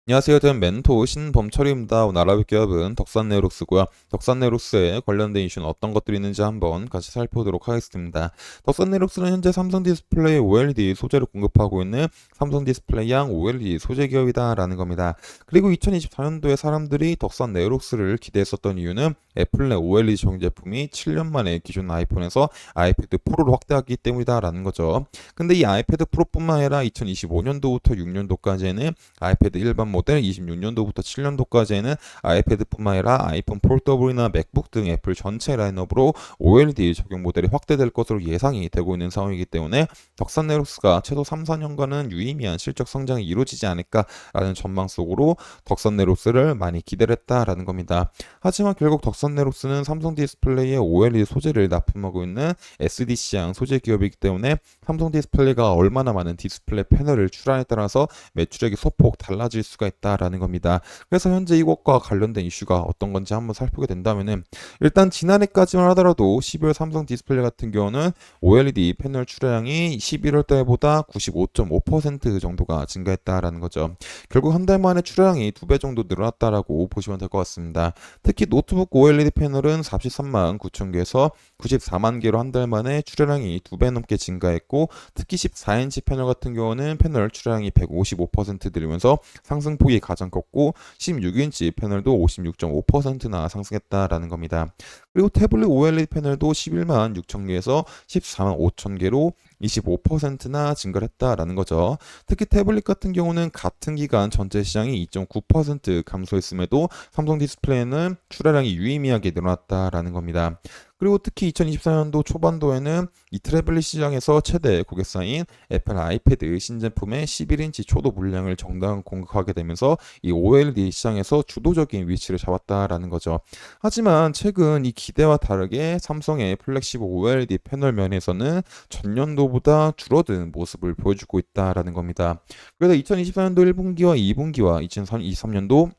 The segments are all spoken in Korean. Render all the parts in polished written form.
안녕하세요. 저는 멘토 신범철입니다. 오늘 알아볼 기업은 덕산네이록스고요. 덕산네이록스에 관련된 이슈는 어떤 것들이 있는지 한번 같이 살펴보도록 하겠습니다. 덕산네이록스는 현재 삼성 디스플레이 OLED 소재를 공급하고 있는 삼성 디스플레이양 OLED 소재 기업이다라는 겁니다. 그리고 2024년도에 사람들이 덕산네이록스를 기대했었던 이유는 애플 내 OLED 정 제품이 7년 만에 기존 아이폰에서 아이패드 프로로 확대하기 때문이다라는 거죠. 근데 이 아이패드 프로뿐만 아니라 2025년도부터 6년도까지는 아이패드 일반 모델, 26년도부터 7년도까지는 아이패드뿐만 아니라 아이폰 폴더블이나 맥북 등 애플 전체 라인업으로 OLED 적용 모델이 확대될 것으로 예상이 되고 있는 상황이기 때문에 덕산네이록스가 최소 3, 4년간은 유의미한 실적 성장이 이루어지지 않을까라는 전망 속으로 덕산네이록스를 많이 기대를 했다라는 겁니다. 하지만 결국 덕산네이록스는 삼성 디스플레이의 OLED 소재를 납품하고 있는 SDC양 소재 기업이기 때문에 삼성 디스플레이가 얼마나 많은 디스플레이 패널을 출하에 따라서 매출액이 소폭 달라질 수가 있다라는 겁니다. 그래서 현재 이것과 관련된 이슈가 어떤 건지 한번 살펴보게 된다면은 일단 지난해까지만 하더라도 12월 삼성 디스플레이 같은 경우는 OLED 패널 출하량이 11월 달보다 95.5% 정도가 증가했다라는 거죠. 결국 한 달 만에 출하량이 2배 정도 늘어났다라고 보시면 될 것 같습니다. 특히 노트북 OLED 패널은 43만 9천 개에서 94만 개로 한 달 만에 출하량이 2배 넘게 증가했고 특히 14인치 패널 같은 경우는 패널 출하량이 155% 늘면서 상승폭이 가장 컸고 16인치 패널도 56.5%나 상승했다라는 겁니다. 그리고 태블릿 OLED 패널도 11만 6천 개에서 14만 5천 개로 25%나 증가를 했다라는 거죠. 특히 태블릿 같은 경우는 같은 기간 전체 시장이 2.9% 감소했음에도 삼성 디스플레이는 출하량이 유의미하게 늘어났다라는 겁니다. 그리고 특히 2024년도 초반도에는 이 태블릿 시장에서 최대 고객사인 애플 아이패드 신제품의 11인치 초도 물량을 정당 공급하게 되면서 이 OLED 시장에서 주도적인 위치를 잡았다라는 거죠. 하지만 최근 이 기대와 다르게 삼성의 플렉시브 OLED 패널 면에서는 전년도보다 줄어든 모습을 보여주고 있다라는 겁니다. 그래서 2024년도 1분기와 2분기와 2023년도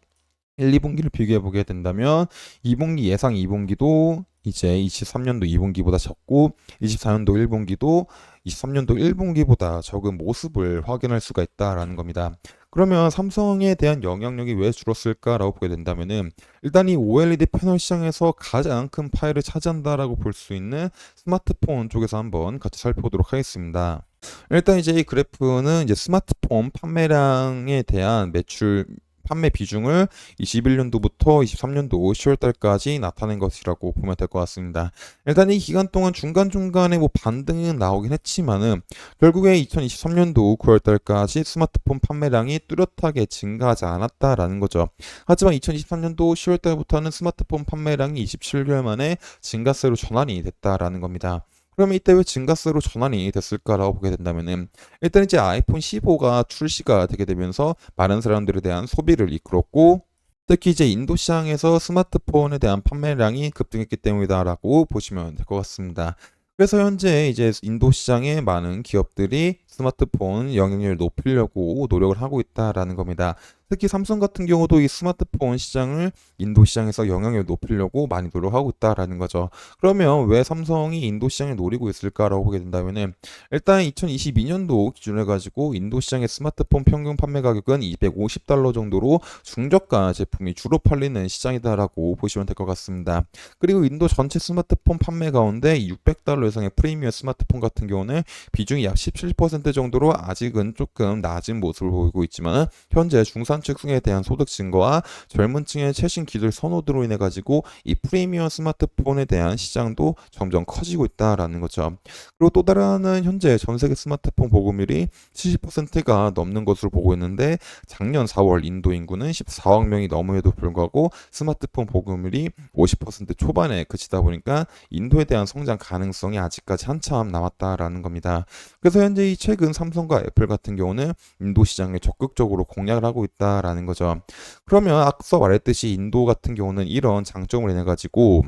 1, 2분기를 비교해 보게 된다면 2분기 예상 2분기도 이제 23년도 2분기보다 적고 24년도 1분기도 23년도 1분기보다 적은 모습을 확인할 수가 있다라는 겁니다. 그러면 삼성에 대한 영향력이 왜 줄었을까라고 보게 된다면은 일단 이 OLED 패널 시장에서 가장 큰 파일을 차지한다라고 볼 수 있는 스마트폰 쪽에서 한번 같이 살펴보도록 하겠습니다. 일단 이제 이 그래프는 이제 스마트폰 판매량에 대한 매출 판매 비중을 21년도부터 23년도 10월 달까지 나타낸 것이라고 보면 될 것 같습니다. 일단 이 기간 동안 중간중간에 뭐 반등은 나오긴 했지만은 결국에 2023년도 9월 달까지 스마트폰 판매량이 뚜렷하게 증가하지 않았다라는 거죠. 하지만 2023년도 10월 달부터는 스마트폰 판매량이 27개월 만에 증가세로 전환이 됐다라는 겁니다. 그러면 이때 왜 증가세로 전환이 됐을까라고 보게 된다면은 일단 이제 아이폰 15가 출시가 되게 되면서 많은 사람들에 대한 소비를 이끌었고 특히 이제 인도 시장에서 스마트폰에 대한 판매량이 급등했기 때문이다라고 보시면 될 것 같습니다. 그래서 현재 이제 인도 시장에 많은 기업들이 스마트폰 영향력을 높이려고 노력을 하고 있다라는 겁니다. 특히 삼성 같은 경우도 이 스마트폰 시장을 인도 시장에서 영향력을 높이려고 많이 노력하고 있다라는 거죠. 그러면 왜 삼성이 인도 시장을 노리고 있을까라고 보게 된다면은 일단 2022년도 기준으로 해가지고 인도 시장의 스마트폰 평균 판매 가격은 250달러 정도로 중저가 제품이 주로 팔리는 시장이다라고 보시면 될 것 같습니다. 그리고 인도 전체 스마트폰 판매 가운데 600달러 이상의 프리미엄 스마트폰 같은 경우는 비중이 약 17% 정도로 아직은 조금 낮은 모습을 보이고 있지만 현재 중산층에 대한 소득 증가와 젊은 층의 최신 기술 선호도로 인해 가지고 이 프리미엄 스마트폰에 대한 시장도 점점 커지고 있다라는 거죠. 그리고 또 다른 하나는 현재 전 세계 스마트폰 보급률이 70%가 넘는 것으로 보고 있는데 작년 4월 인도 인구는 14억 명이 넘음에도 불구하고 스마트폰 보급률이 50% 초반에 그치다 보니까 인도에 대한 성장 가능성이 아직까지 한참 남았다라는 겁니다. 그래서 현재 이 최근 삼성과 애플 같은 경우는 인도 시장에 적극적으로 공략을 하고 있다라는 거죠. 그러면 앞서 말했듯이 인도 같은 경우는 이런 장점을 인해 가지고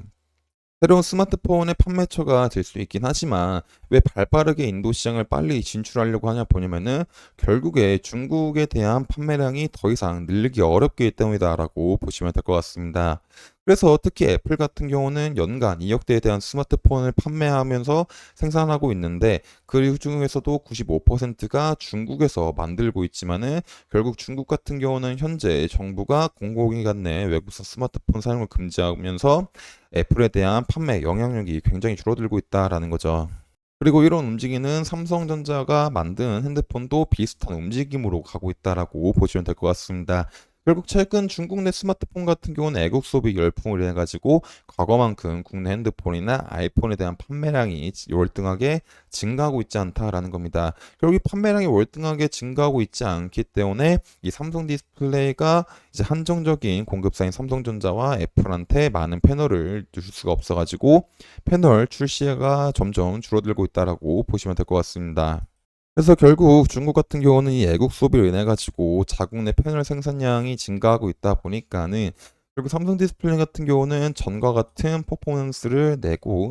새로운 스마트폰의 판매처가 될 수 있긴 하지만 왜 발빠르게 인도 시장을 빨리 진출하려고 하냐 보냐면은 결국에 중국에 대한 판매량이 더 이상 늘리기 어렵기 때문이다라고 보시면 될 것 같습니다. 그래서 특히 애플 같은 경우는 연간 2억 대에 대한 스마트폰을 판매하면서 생산하고 있는데 그 중에서도 95%가 중국에서 만들고 있지만은 결국 중국 같은 경우는 현재 정부가 공공기관 내 외국산 스마트폰 사용을 금지하면서 애플에 대한 판매 영향력이 굉장히 줄어들고 있다라는 거죠. 그리고 이런 움직임은 삼성전자가 만든 핸드폰도 비슷한 움직임으로 가고 있다라고 보시면 될 것 같습니다. 결국 최근 중국 내 스마트폰 같은 경우는 애국 소비 열풍을 인해 가지고 과거만큼 국내 핸드폰이나 아이폰에 대한 판매량이 월등하게 증가하고 있지 않다라는 겁니다. 결국 이 판매량이 월등하게 증가하고 있지 않기 때문에 이 삼성 디스플레이가 이제 한정적인 공급사인 삼성전자와 애플한테 많은 패널을 줄 수가 없어 가지고 패널 출시가 점점 줄어들고 있다라고 보시면 될 것 같습니다. 그래서 결국 중국 같은 경우는 이 애국 소비로 인해 가지고 자국 내 패널 생산량이 증가하고 있다 보니까는 결국 삼성 디스플레이 같은 경우는 전과 같은 퍼포먼스를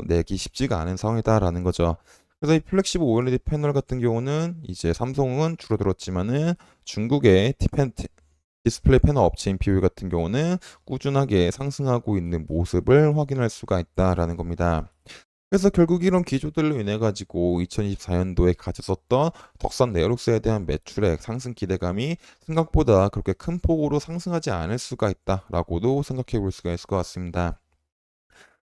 내기 쉽지가 않은 상황이다라는 거죠. 그래서 이 플렉시브 OLED 패널 같은 경우는 이제 삼성은 줄어들었지만은 중국의 디스플레이 패널 업체인 BOE 같은 경우는 꾸준하게 상승하고 있는 모습을 확인할 수가 있다라는 겁니다. 그래서 결국 이런 기조들로 인해 가지고 2024년도에 가졌었던 덕산 네오룩스에 대한 매출액 상승 기대감이 생각보다 그렇게 큰 폭으로 상승하지 않을 수가 있다라고도 생각해 볼 수가 있을 것 같습니다.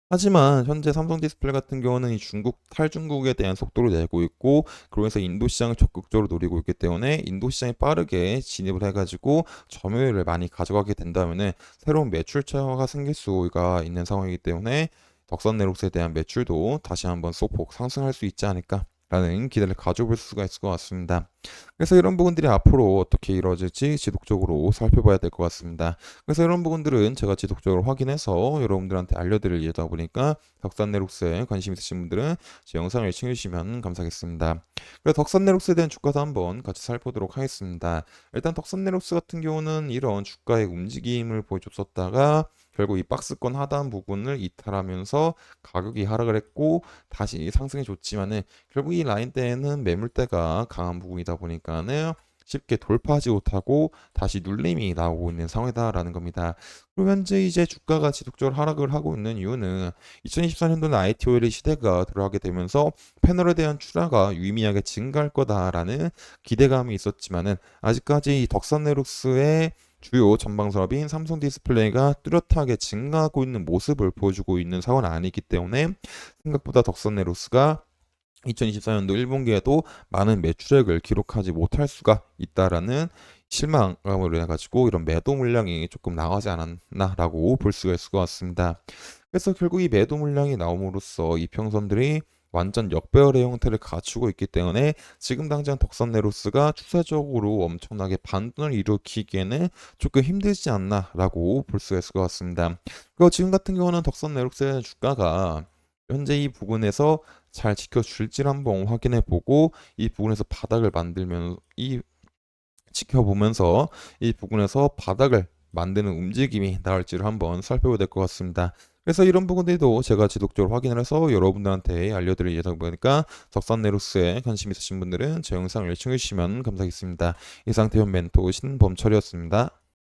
하지만 현재 삼성 디스플레이 같은 경우는 이 중국 탈중국에 대한 속도를 내고 있고 그러면서 인도 시장을 적극적으로 노리고 있기 때문에 인도 시장에 빠르게 진입을 해가지고 점유율을 많이 가져가게 된다면은 새로운 매출처가 생길 수가 있는 상황이기 때문에 덕선 네록스에 대한 매출도 다시 한번 소폭 상승할 수 있지 않을까라는 기대를 가져볼 수가 있을 것 같습니다. 그래서 이런 부분들이 앞으로 어떻게 이루어질지 지속적으로 살펴봐야 될 것 같습니다. 그래서 이런 부분들은 제가 지속적으로 확인해서 여러분들한테 알려드릴 예다 보니까 덕산네록스에 관심 있으신 분들은 제 영상을 시청해주시면 감사하겠습니다. 그래서 덕산네록스에 대한 주가도 한번 같이 살펴보도록 하겠습니다. 일단 덕산네록스 같은 경우는 이런 주가의 움직임을 보여줬었다가 결국 이 박스권 하단 부분을 이탈하면서 가격이 하락을 했고 다시 상승해 줬지만은 결국 이 라인대에는 매물대가 강한 부분이다 보니까는 쉽게 돌파하지 못하고 다시 눌림이 나오고 있는 상황이다라는 겁니다. 그리고 현재 이제 주가가 지속적으로 하락을 하고 있는 이유는 2024년도는 IT 오일의 시대가 들어가게 되면서 패널에 대한 출하가 유의미하게 증가할 거다라는 기대감이 있었지만은 아직까지 이 덕산네룩스의 주요 전방 사업인 삼성 디스플레이가 뚜렷하게 증가하고 있는 모습을 보여주고 있는 상황은 아니기 때문에 생각보다 덕산네룩스가 2024년도 1분기에도 많은 매출액을 기록하지 못할 수가 있다라는 실망감으로 인해 가지고 이런 매도 물량이 조금 나가지 않았나라고 볼 수가 있을 것 같습니다. 그래서 결국 이 매도 물량이 나옴으로써 이평선들이 완전 역배열의 형태를 갖추고 있기 때문에 지금 당장 덕선네로스가 추세적으로 엄청나게 반등을 일으키기에는 조금 힘들지 않나라고 볼 수가 있을 것 같습니다. 그리고 지금 같은 경우는 덕선네록스의 주가가 현재 이 부분에서 잘 지켜줄지를 한번 확인해 보고 이 부분에서 바닥을 만들면 지켜보면서 이 부분에서 바닥을 만드는 움직임이 나올지를 한번 살펴봐야 될 것 같습니다. 그래서 이런 부분들도 제가 지속적으로 확인을 해서 여러분들한테 알려드릴 예정이다 보니까 적산네루스에 관심 있으신 분들은 제 영상을 시청해 주시면 감사하겠습니다. 이상 대현 멘토 신범철이었습니다.